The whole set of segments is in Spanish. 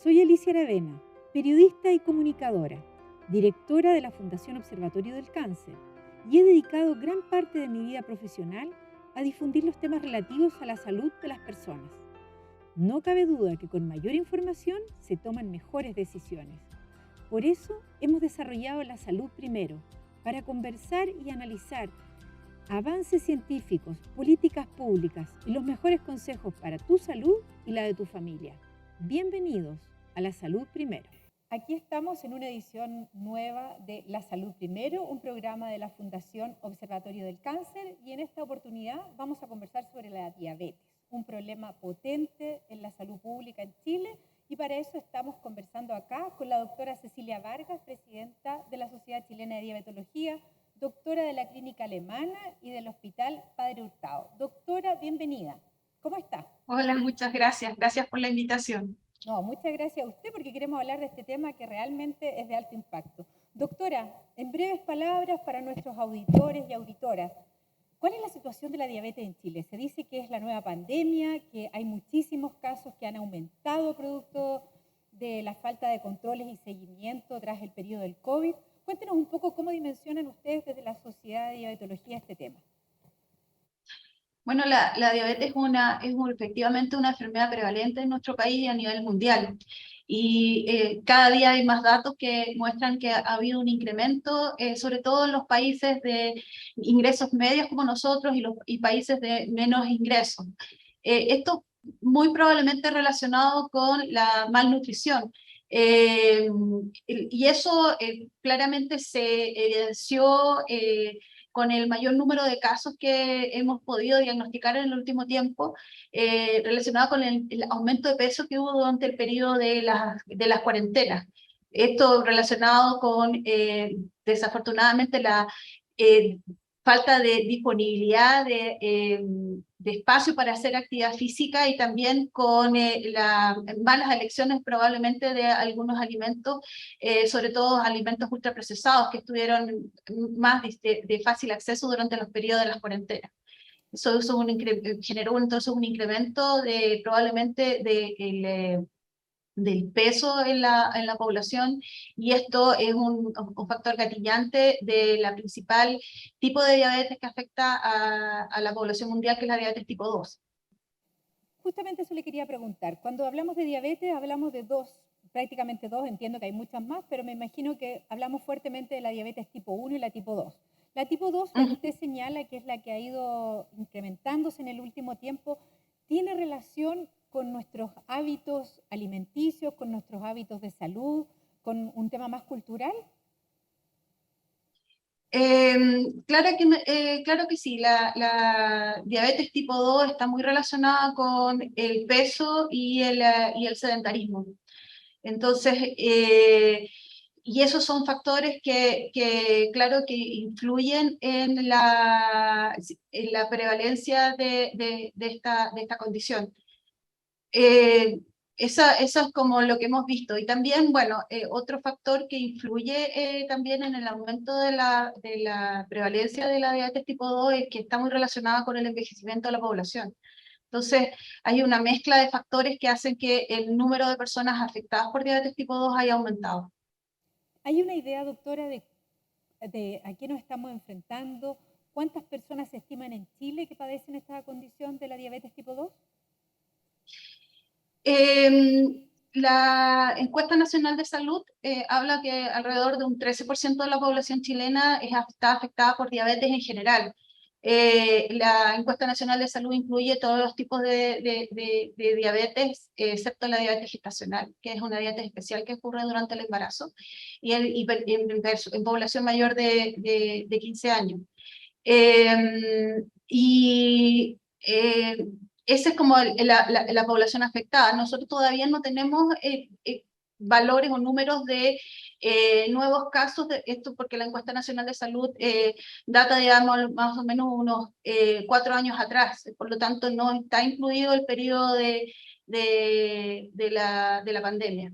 Soy Alicia Aravena, periodista y comunicadora, directora de la Fundación Observatorio del Cáncer, y he dedicado gran parte de mi vida profesional a difundir los temas relativos a la salud de las personas. No cabe duda que con mayor información se toman mejores decisiones. Por eso hemos desarrollado La Salud Primero, para conversar y analizar avances científicos, políticas públicas y los mejores consejos para tu salud y la de tu familia. Bienvenidos a La Salud Primero. Aquí estamos en una edición nueva de La Salud Primero, un programa de la Fundación Observatorio del Cáncer, y en esta oportunidad vamos a conversar sobre la diabetes, un problema potente en la salud pública en Chile, y para eso estamos conversando acá con la doctora Cecilia Vargas, presidenta de la Sociedad Chilena de Diabetología, doctora de la Clínica Alemana y del Hospital Padre Hurtado. Doctora, bienvenida. ¿Cómo está? Hola, muchas gracias. Gracias por la invitación. No, muchas gracias a usted porque queremos hablar de este tema que realmente es de alto impacto. Doctora, en breves palabras para nuestros auditores y auditoras, ¿cuál es la situación de la diabetes en Chile? Se dice que es la nueva pandemia, que hay muchísimos casos que han aumentado producto de la falta de controles y seguimiento tras el periodo del COVID. Cuéntenos un poco cómo dimensionan ustedes desde la Sociedad de Diabetología este tema. Bueno, la diabetes es efectivamente una enfermedad prevalente en nuestro país y a nivel mundial. Y cada día hay más datos que muestran que ha habido un incremento, sobre todo en los países de ingresos medios como nosotros y países de menos ingresos. Esto muy probablemente relacionado con la malnutrición. Y eso claramente se evidenció con el mayor número de casos que hemos podido diagnosticar en el último tiempo, relacionado con el aumento de peso que hubo durante el periodo de las cuarentenas. Esto relacionado con, desafortunadamente, la eh, falta de disponibilidad de espacio para hacer actividad física y también con las malas elecciones probablemente de algunos alimentos, sobre todo alimentos ultraprocesados que estuvieron más de fácil acceso durante los periodos de las cuarentenas. Eso generó entonces un incremento probablemente del peso en la población, y esto es un factor gatillante de la principal tipo de diabetes que afecta a la población mundial, que es la diabetes tipo 2. Justamente eso le quería preguntar. Cuando hablamos de diabetes, hablamos de dos, prácticamente dos, entiendo que hay muchas más, pero me imagino que hablamos fuertemente de la diabetes tipo 1 y la tipo 2. La tipo 2, la que usted señala, que es la que ha ido incrementándose en el último tiempo, ¿tiene relación con nuestros hábitos alimenticios, con nuestros hábitos de salud, con un tema más cultural? Claro que sí, la diabetes tipo 2 está muy relacionada con el peso y el sedentarismo. Entonces, y esos son factores claro, que influyen en la prevalencia de esta condición. Eso es como lo que hemos visto. Y también, bueno, otro factor que influye también en el aumento de la prevalencia de la diabetes tipo 2 es que está muy relacionada con el envejecimiento de la población. Entonces, hay una mezcla de factores que hacen que el número de personas afectadas por diabetes tipo 2 haya aumentado. ¿Hay una idea, doctora, de a qué nos estamos enfrentando? ¿Cuántas personas se estiman en Chile que padecen esta condición de la diabetes tipo 2? La encuesta nacional de salud habla que alrededor de un 13% de la población chilena está afectada por diabetes en general. La encuesta nacional de salud incluye todos los tipos de diabetes, excepto la diabetes gestacional, que es una diabetes especial que ocurre durante el embarazo, y en población mayor de 15 años. Y esa es como la población afectada. Nosotros todavía no tenemos valores o números de nuevos casos de esto, porque la encuesta nacional de salud data, digamos, más o menos unos 4 años atrás. Por lo tanto, no está incluido el periodo de la pandemia.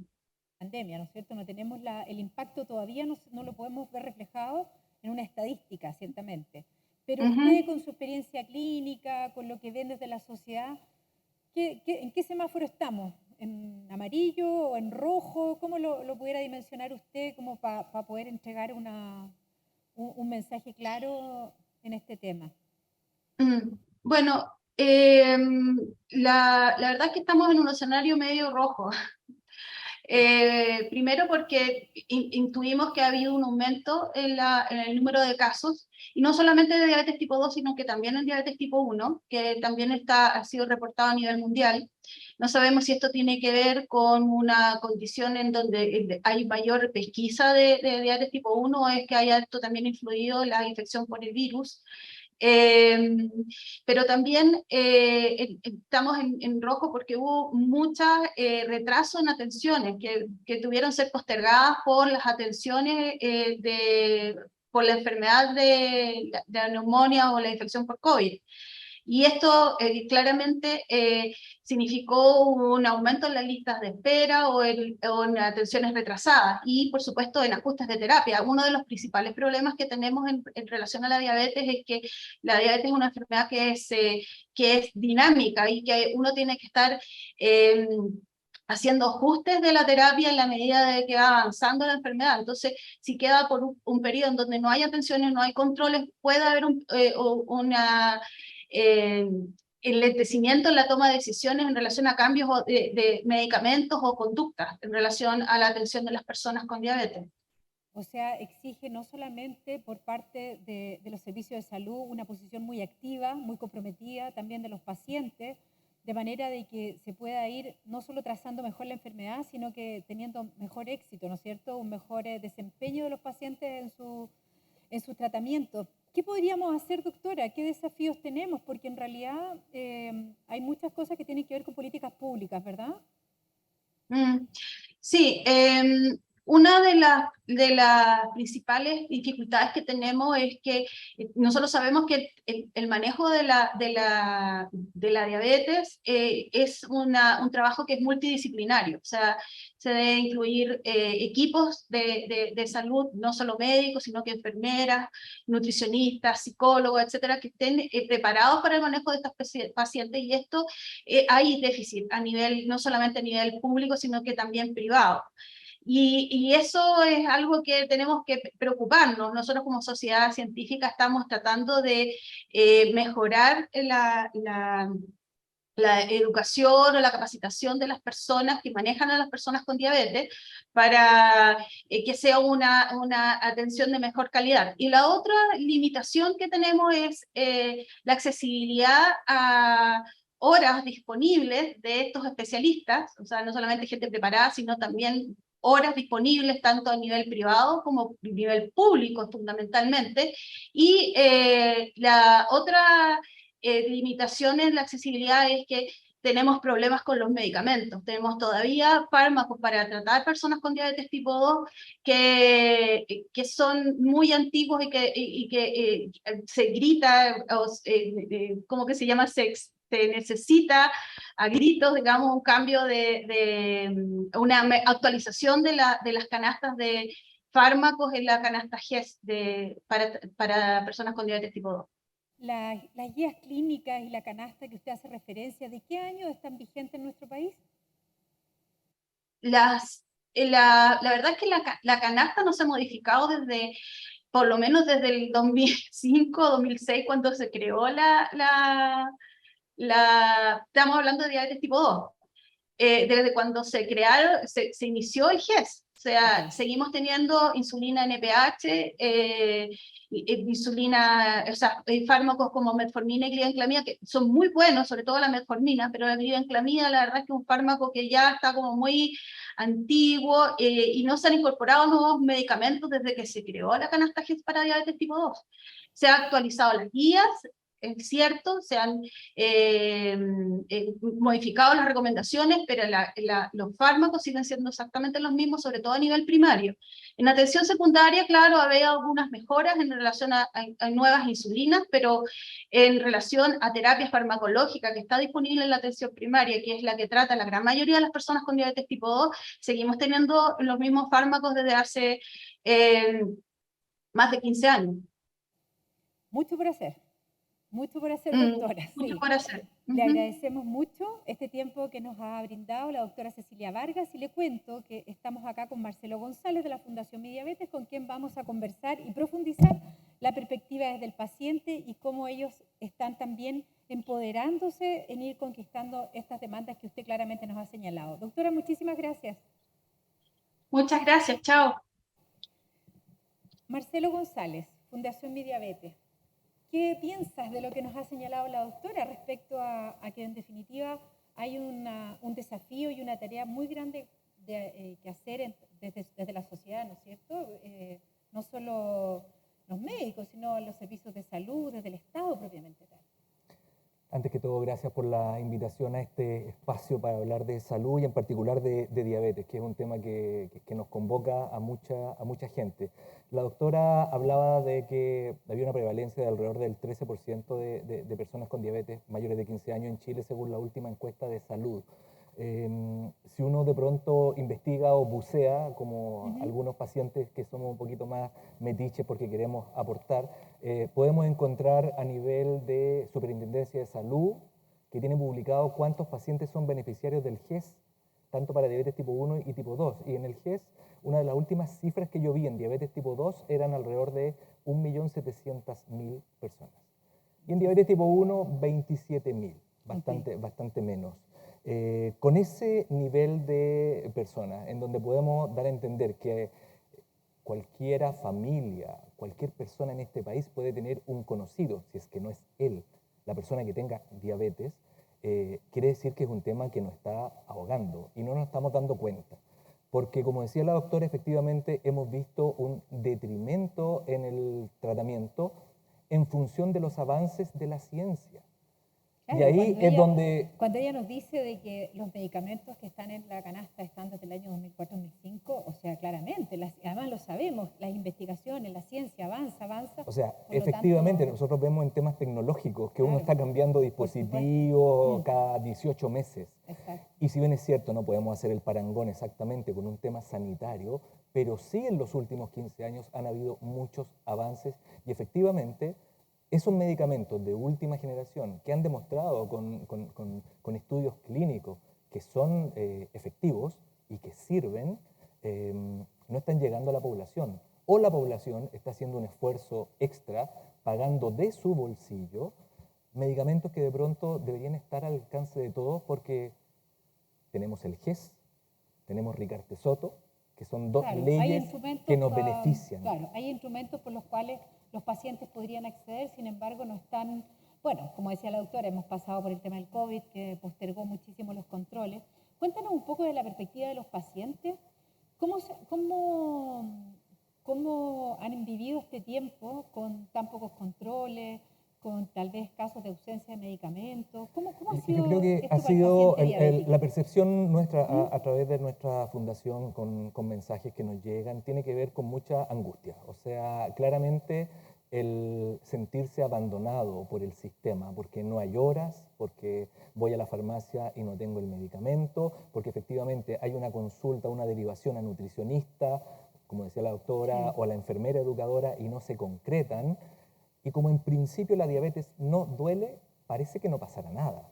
Pandemia, ¿no es cierto? No tenemos el impacto todavía, no lo podemos ver reflejado en una estadística, ciertamente. Pero usted, con su experiencia clínica, con lo que ven desde la sociedad, ¿en qué semáforo estamos? ¿En amarillo o en rojo? ¿Cómo lo pudiera dimensionar usted como para poder entregar un mensaje claro en este tema? Bueno, la verdad es que estamos en un escenario medio rojo. Primero porque intuimos que ha habido un aumento en el número de casos, y no solamente de diabetes tipo 2, sino que también en diabetes tipo 1, que también ha sido reportado a nivel mundial. No sabemos si esto tiene que ver con una condición en donde hay mayor pesquisa de diabetes tipo 1, o es que haya esto también influido la infección por el virus. Pero también estamos en rojo porque hubo mucho retraso en atenciones que tuvieron que ser postergadas por las atenciones por la enfermedad de la neumonía o la infección por COVID. Y esto claramente significó un aumento en las listas de espera o en atenciones retrasadas y, por supuesto, en ajustes de terapia. Uno de los principales problemas que tenemos en relación a la diabetes es que la diabetes es una enfermedad que es dinámica y que uno tiene que estar haciendo ajustes de la terapia en la medida de que va avanzando la enfermedad. Entonces, si queda por un periodo en donde no hay atenciones, no hay controles, puede haber una enlentecimiento en la toma de decisiones en relación a cambios de medicamentos o conductas en relación a la atención de las personas con diabetes. O sea, exige no solamente por parte de los servicios de salud una posición muy activa, muy comprometida, también de los pacientes, de manera de que se pueda ir no solo trazando mejor la enfermedad, sino que teniendo mejor éxito, ¿no es cierto? Un mejor desempeño de los pacientes en su tratamiento. ¿Qué podríamos hacer, doctora? ¿Qué desafíos tenemos? Porque en realidad hay muchas cosas que tienen que ver con políticas públicas, ¿verdad? Sí, una de las principales dificultades que tenemos es que nosotros sabemos que el manejo de la diabetes es un trabajo que es multidisciplinario, o sea, se debe incluir equipos de salud, no solo médicos, sino que enfermeras, nutricionistas, psicólogos, etcétera, que estén preparados para el manejo de estos pacientes, y esto hay déficit a nivel, no solamente a nivel público, sino que también privado. Y eso es algo que tenemos que preocuparnos. Nosotros como sociedad científica estamos tratando de mejorar la educación o la capacitación de las personas que manejan a las personas con diabetes para que sea una atención de mejor calidad. Y la otra limitación que tenemos es la accesibilidad a horas disponibles de estos especialistas, o sea, no solamente gente preparada, sino también horas disponibles tanto a nivel privado como a nivel público fundamentalmente. Y la otra limitación en la accesibilidad es que tenemos problemas con los medicamentos. Tenemos todavía fármacos para tratar personas con diabetes tipo 2 que son muy antiguos y que se grita, ¿cómo que se llama? Se necesita a gritos, digamos, un cambio una actualización de las canastas de fármacos en la canasta GES para personas con diabetes tipo 2. Las guías clínicas y la canasta que usted hace referencia, ¿de qué año están vigentes en nuestro país? La verdad es que la canasta no se ha modificado por lo menos desde el 2005, 2006, cuando se creó estamos hablando de diabetes tipo 2. Desde cuando se crearon, se inició el GES. O sea, Okay. seguimos teniendo insulina NPH, insulina, o sea, fármacos como metformina y glibenclamida, que son muy buenos, sobre todo la metformina, pero la glibenclamida, la verdad es que es un fármaco que ya está como muy antiguo y no se han incorporado nuevos medicamentos desde que se creó la canasta GES para diabetes tipo 2. Se han actualizado las guías, es cierto, se han modificado las recomendaciones, pero los fármacos siguen siendo exactamente los mismos, sobre todo a nivel primario. En atención secundaria, claro, había algunas mejoras en relación a nuevas insulinas, pero en relación a terapia farmacológica que está disponible en la atención primaria, que es la que trata la gran mayoría de las personas con diabetes tipo 2, seguimos teniendo los mismos fármacos desde hace más de 15 años. Mucho por hacer, Mm, doctora, mucho sí. por hacer. Le agradecemos mucho este tiempo que nos ha brindado la doctora Cecilia Vargas y le cuento que estamos acá con Marcelo González de la Fundación Mi Diabetes, con quien vamos a conversar y profundizar la perspectiva desde el paciente y cómo ellos están también empoderándose en ir conquistando estas demandas que usted claramente nos ha señalado. Doctora, muchísimas gracias. Muchas gracias, chao. Marcelo González, Fundación Mi Diabetes. ¿Qué piensas de lo que nos ha señalado la doctora respecto a que en definitiva hay un desafío y una tarea muy grande que hacer desde la sociedad, ¿no es cierto? No solo los médicos, sino los servicios de salud, desde el Estado propiamente tal. Antes que todo, gracias por la invitación a este espacio para hablar de salud y en particular de diabetes, que es un tema que nos convoca a mucha gente. La doctora hablaba de que había una prevalencia de alrededor del 13% de personas con diabetes mayores de 15 años en Chile, según la última encuesta de salud. Si uno de pronto investiga o bucea, como algunos pacientes que somos un poquito más metiches porque queremos aportar, podemos encontrar a nivel de Superintendencia de Salud, que tiene publicado cuántos pacientes son beneficiarios del GES, tanto para diabetes tipo 1 y tipo 2. Y en el GES, una de las últimas cifras que yo vi en diabetes tipo 2 eran alrededor de 1.700.000 personas. Y en diabetes tipo 1, 27.000, bastante menos. Con ese nivel de personas, en donde podemos dar a entender que cualquiera familia, cualquier persona en este país puede tener un conocido, si es que no es él, la persona que tenga diabetes, quiere decir que es un tema que nos está ahogando y no nos estamos dando cuenta. Porque, como decía la doctora, efectivamente hemos visto un detrimento en el tratamiento en función de los avances de la ciencia. Claro, y ahí es donde... Cuando ella nos dice de que los medicamentos que están en la canasta están desde el año 2004-2005, o sea, claramente, además lo sabemos, las investigaciones, la ciencia avanza. O sea, efectivamente, nosotros vemos en temas tecnológicos que uno está cambiando dispositivos cada 18 meses. Exacto. Y si bien es cierto, no podemos hacer el parangón exactamente con un tema sanitario, pero sí en los últimos 15 años han habido muchos avances y efectivamente esos medicamentos de última generación que han demostrado con estudios clínicos que son efectivos y que sirven, no están llegando a la población. O la población está haciendo un esfuerzo extra, pagando de su bolsillo, medicamentos que de pronto deberían estar al alcance de todos porque tenemos el GES, tenemos Ricarte Soto, que son dos leyes que nos benefician. Claro, hay instrumentos por los cuales los pacientes podrían acceder, sin embargo no están, bueno, como decía la doctora, hemos pasado por el tema del COVID, que postergó muchísimo los controles. Cuéntanos un poco de la perspectiva de los pacientes, ¿cómo han vivido este tiempo con tan pocos controles, con tal vez casos de ausencia de medicamentos? ¿Cómo ha sido? Yo creo que ha sido la percepción nuestra a través de nuestra fundación con mensajes que nos llegan, tiene que ver con mucha angustia. O sea, claramente el sentirse abandonado por el sistema, porque no hay horas, porque voy a la farmacia y no tengo el medicamento, porque efectivamente hay una consulta, una derivación a nutricionista, como decía la doctora, o a la enfermera educadora y no se concretan. Y como en principio la diabetes no duele, parece que no pasará nada.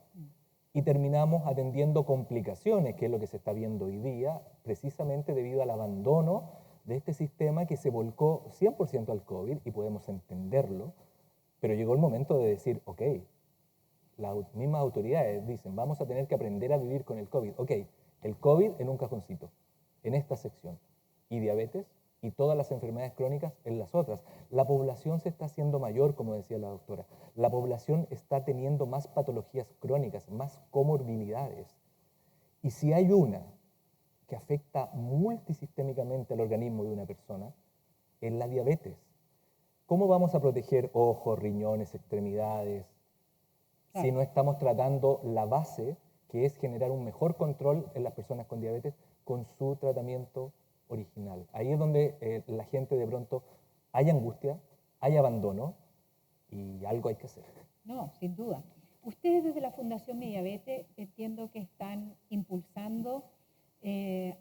Y terminamos atendiendo complicaciones, que es lo que se está viendo hoy día, precisamente debido al abandono de este sistema que se volcó 100% al COVID, y podemos entenderlo, pero llegó el momento de decir, ok, las mismas autoridades dicen, vamos a tener que aprender a vivir con el COVID. Ok, el COVID en un cajoncito, en esta sección, y diabetes, y todas las enfermedades crónicas en las otras. La población se está haciendo mayor, como decía la doctora. La población está teniendo más patologías crónicas, más comorbilidades. Y si hay una que afecta multisistémicamente al organismo de una persona, es la diabetes. ¿Cómo vamos a proteger ojos, riñones, extremidades, si no estamos tratando la base, que es generar un mejor control en las personas con diabetes con su tratamiento original? Ahí es donde la gente de pronto hay angustia, hay abandono y algo hay que hacer. No, sin duda. Ustedes desde la Fundación Mi Diabetes entiendo que están impulsando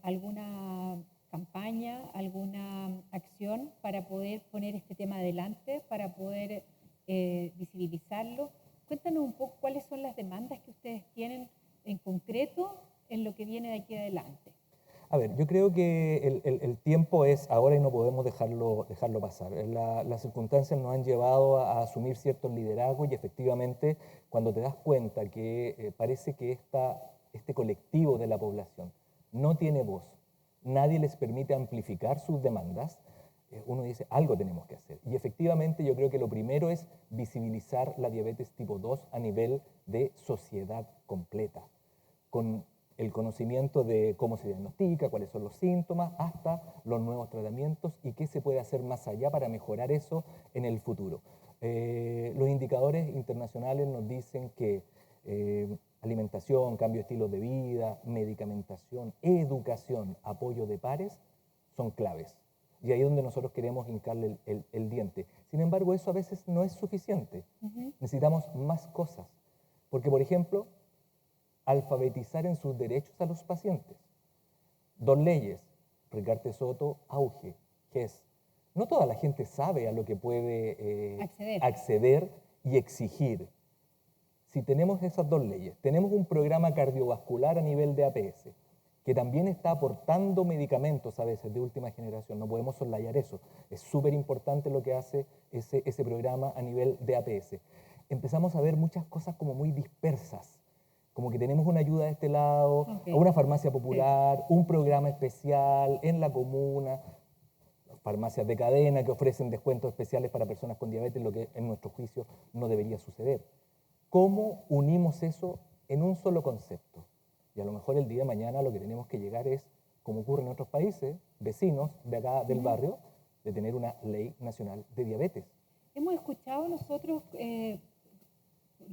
alguna campaña, alguna acción para poder poner este tema adelante, para poder visibilizarlo. Cuéntanos un poco cuáles son las demandas que A ver, yo creo que el tiempo es ahora y no podemos dejarlo pasar. Las circunstancias nos han llevado a asumir ciertos liderazgos y efectivamente cuando te das cuenta que parece que este colectivo de la población no tiene voz, nadie les permite amplificar sus demandas, uno dice, algo tenemos que hacer. Y efectivamente yo creo que lo primero es visibilizar la diabetes tipo 2 a nivel de sociedad completa, con el conocimiento de cómo se diagnostica, cuáles son los síntomas, hasta los nuevos tratamientos y qué se puede hacer más allá para mejorar eso en el futuro. Los indicadores internacionales nos dicen que alimentación, cambio de estilo de vida, medicamentación, educación, apoyo de pares son claves. Y ahí es donde nosotros queremos hincarle el diente. Sin embargo, eso a veces no es suficiente. Necesitamos más cosas. Porque, por ejemplo, alfabetizar en sus derechos a los pacientes. 2 leyes, Ricarte Soto, auge, que es, no toda la gente sabe a lo que puede acceder y exigir. Si tenemos esas 2 leyes, tenemos un programa cardiovascular a nivel de APS, que también está aportando medicamentos a veces de última generación, no podemos soslayar eso, es súper importante lo que hace ese programa a nivel de APS. Empezamos a ver muchas cosas como muy dispersas, como que tenemos una ayuda de este lado, una farmacia popular, un programa especial en la comuna, farmacias de cadena que ofrecen descuentos especiales para personas con diabetes, lo que en nuestro juicio no debería suceder. ¿Cómo unimos eso en un solo concepto? Y a lo mejor el día de mañana lo que tenemos que llegar es, como ocurre en otros países, vecinos de acá del barrio, de tener una ley nacional de diabetes. Hemos escuchado nosotros,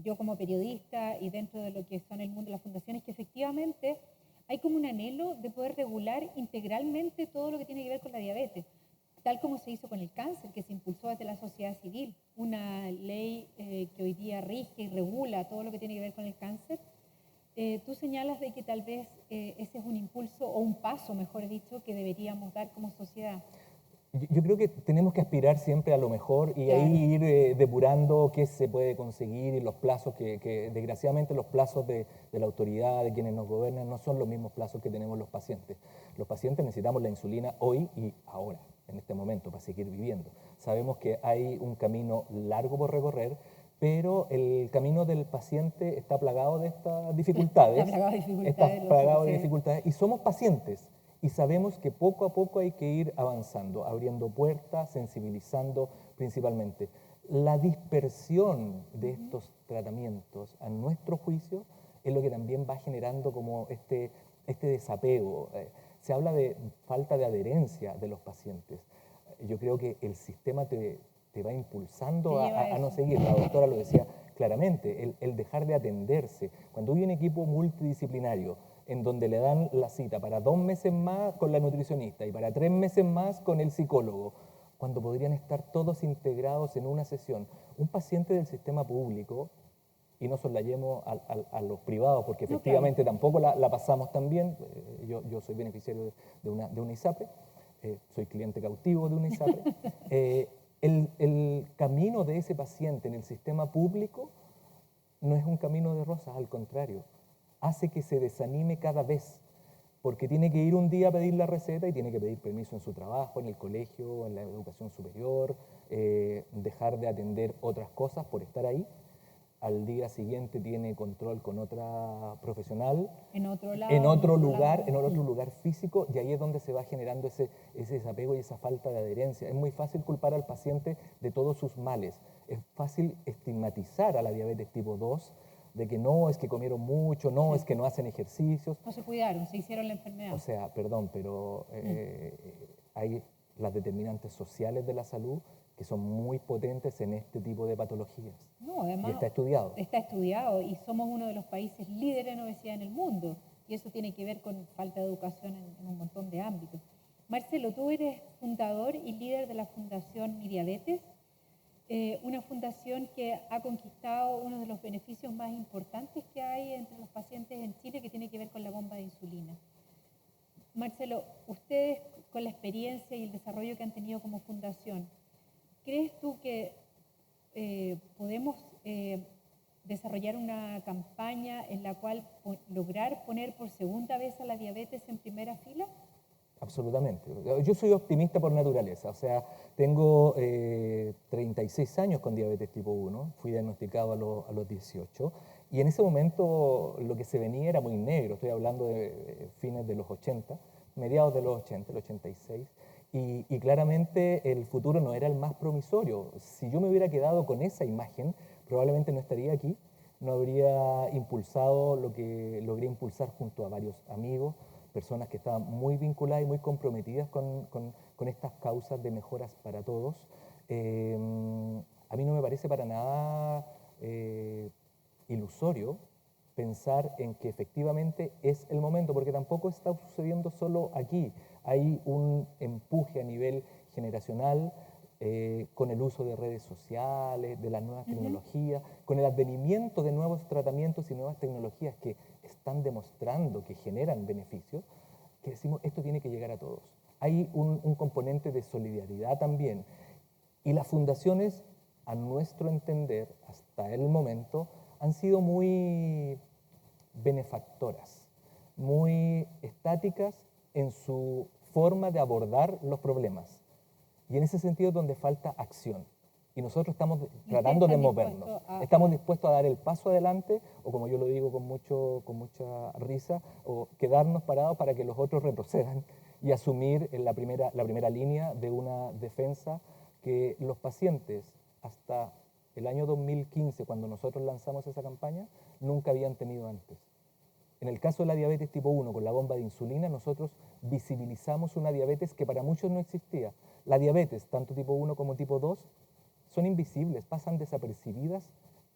yo como periodista y dentro de lo que son el mundo de las fundaciones, que efectivamente hay como un anhelo de poder regular integralmente todo lo que tiene que ver con la diabetes, tal como se hizo con el cáncer, que se impulsó desde la sociedad civil, una ley que hoy día rige y regula todo lo que tiene que ver con el cáncer. Tú señalas de que tal vez ese es un impulso o un paso, mejor dicho, que deberíamos dar como sociedad. Yo creo que tenemos que aspirar siempre a lo mejor y ahí ir depurando qué se puede conseguir y los plazos que desgraciadamente los plazos de la autoridad, de quienes nos gobiernan, no son los mismos plazos que tenemos los pacientes. Los pacientes necesitamos la insulina hoy y ahora, en este momento, para seguir viviendo. Sabemos que hay un camino largo por recorrer, pero el camino del paciente está plagado de estas dificultades. Está plagado de dificultades. Está plagado de dificultades y somos pacientes. Y sabemos que poco a poco hay que ir avanzando, abriendo puertas, sensibilizando principalmente. La dispersión de estos tratamientos, a nuestro juicio, es lo que también va generando como este desapego. Se habla de falta de adherencia de los pacientes. Yo creo que el sistema te va impulsando a no seguir. La doctora lo decía claramente, el dejar de atenderse. Cuando hay un equipo multidisciplinario, en donde le dan la cita para 2 meses más con la nutricionista y para 3 meses más con el psicólogo, cuando podrían estar todos integrados en una sesión. Un paciente del sistema público, y no soslayemos a los privados, porque efectivamente tampoco la pasamos tan bien, yo soy beneficiario de una ISAPRE, soy cliente cautivo de una ISAPRE, el camino de ese paciente en el sistema público no es un camino de rosas, al contrario, hace que se desanime cada vez, porque tiene que ir un día a pedir la receta y tiene que pedir permiso en su trabajo, en el colegio, en la educación superior, dejar de atender otras cosas por estar ahí. Al día siguiente tiene control con otra profesional, en otro lado, en otro lugar físico, y ahí es donde se va generando ese desapego y esa falta de adherencia. Es muy fácil culpar al paciente de todos sus males, es fácil estigmatizar a la diabetes tipo 2, de que no, es que comieron mucho, no, es que no hacen ejercicios. No se cuidaron, se hicieron la enfermedad. O sea, perdón, pero hay las determinantes sociales de la salud que son muy potentes en este tipo de patologías. No, además, y está estudiado. Está estudiado y somos uno de los países líderes en obesidad en el mundo. Y eso tiene que ver con falta de educación en un montón de ámbitos. Marcelo, tú eres fundador y líder de la Fundación Mi Diabetes, una fundación que ha conquistado uno de los beneficios más importantes que hay entre los pacientes en Chile, que tiene que ver con la bomba de insulina. Marcelo, ustedes con la experiencia y el desarrollo que han tenido como fundación, ¿crees tú que podemos desarrollar una campaña en la cual lograr poner por segunda vez a la diabetes en primera fila? Absolutamente. Yo soy optimista por naturaleza, o sea, tengo 36 años con diabetes tipo 1, fui diagnosticado a los 18 y en ese momento lo que se venía era muy negro, estoy hablando de fines de los 80, mediados de los 80, el 86, y claramente el futuro no era el más promisorio. Si yo me hubiera quedado con esa imagen, probablemente no estaría aquí, no habría impulsado lo que logré impulsar junto a varios amigos, personas que estaban muy vinculadas y muy comprometidas con estas causas de mejoras para todos. A mí no me parece para nada ilusorio pensar en que efectivamente es el momento, porque tampoco está sucediendo solo aquí. Hay un empuje a nivel generacional con el uso de redes sociales, de las nuevas tecnologías, con el advenimiento de nuevos tratamientos y nuevas tecnologías que están demostrando que generan beneficios, que decimos esto tiene que llegar a todos. Hay un componente de solidaridad también. Y las fundaciones, a nuestro entender, hasta el momento, han sido muy benefactoras, muy estáticas en su forma de abordar los problemas. Y en ese sentido es donde falta acción. Y nosotros estamos tratando de movernos. Estamos dispuestos a dar el paso adelante, o como yo lo digo con mucha risa, o quedarnos parados para que los otros retrocedan y asumir la primera línea de una defensa que los pacientes hasta el año 2015, cuando nosotros lanzamos esa campaña, nunca habían tenido antes. En el caso de la diabetes tipo 1, con la bomba de insulina, nosotros visibilizamos una diabetes que para muchos no existía. La diabetes, tanto tipo 1 como tipo 2, son invisibles, pasan desapercibidas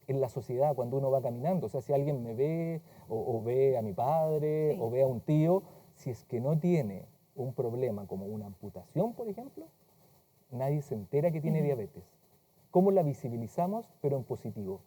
en la sociedad cuando uno va caminando. O sea, si alguien me ve, o ve a mi padre, o ve a un tío, si es que no tiene un problema como una amputación, por ejemplo, nadie se entera que tiene diabetes. ¿Cómo la visibilizamos? Pero en positivo,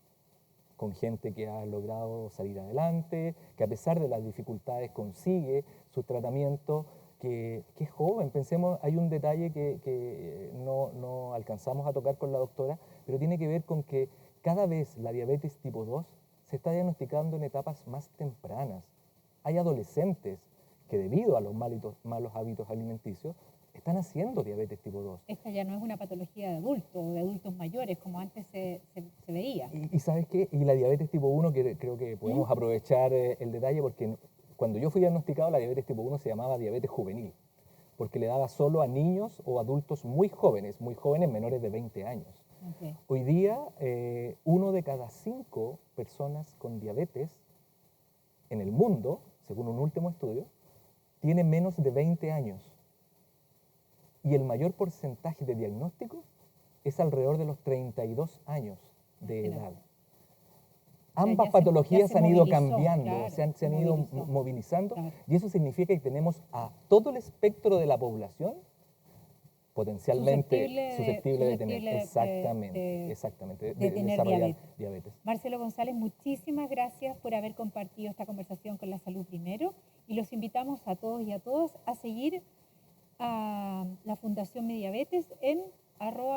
con gente que ha logrado salir adelante, que a pesar de las dificultades consigue sus tratamientos, que es joven. Pensemos, hay un detalle que no alcanzamos a tocar con la doctora, pero tiene que ver con que cada vez la diabetes tipo 2 se está diagnosticando en etapas más tempranas. Hay adolescentes que debido a los malos hábitos alimenticios están haciendo diabetes tipo 2. Esta ya no es una patología de adultos o de adultos mayores, como antes se veía. Y ¿sabes qué? Y la diabetes tipo 1, que creo que podemos aprovechar el detalle, porque cuando yo fui diagnosticado, la diabetes tipo 1 se llamaba diabetes juvenil, porque le daba solo a niños o adultos muy jóvenes, menores de 20 años. Okay. Hoy día, 1 de cada 5 personas con diabetes en el mundo, según un último estudio, tiene menos de 20 años. Y el mayor porcentaje de diagnóstico es alrededor de los 32 años de edad. Ambas patologías han ido cambiando, claro, se han ido movilizando, claro. Y eso significa que tenemos a todo el espectro de la población potencialmente susceptible de tener, exactamente, de desarrollar diabetes. Marcelo González, muchísimas gracias por haber compartido esta conversación con La Salud Primero, y los invitamos a todos y a todas a seguir a la Fundación Mi Diabetes en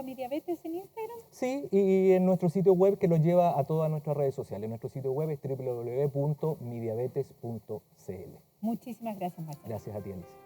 @midiabetes en Instagram. Sí, y en nuestro sitio web, que los lleva a todas nuestras redes sociales. Nuestro sitio web es www.midiabetes.cl. Muchísimas gracias, Marcelo. Gracias a ti, Alicia.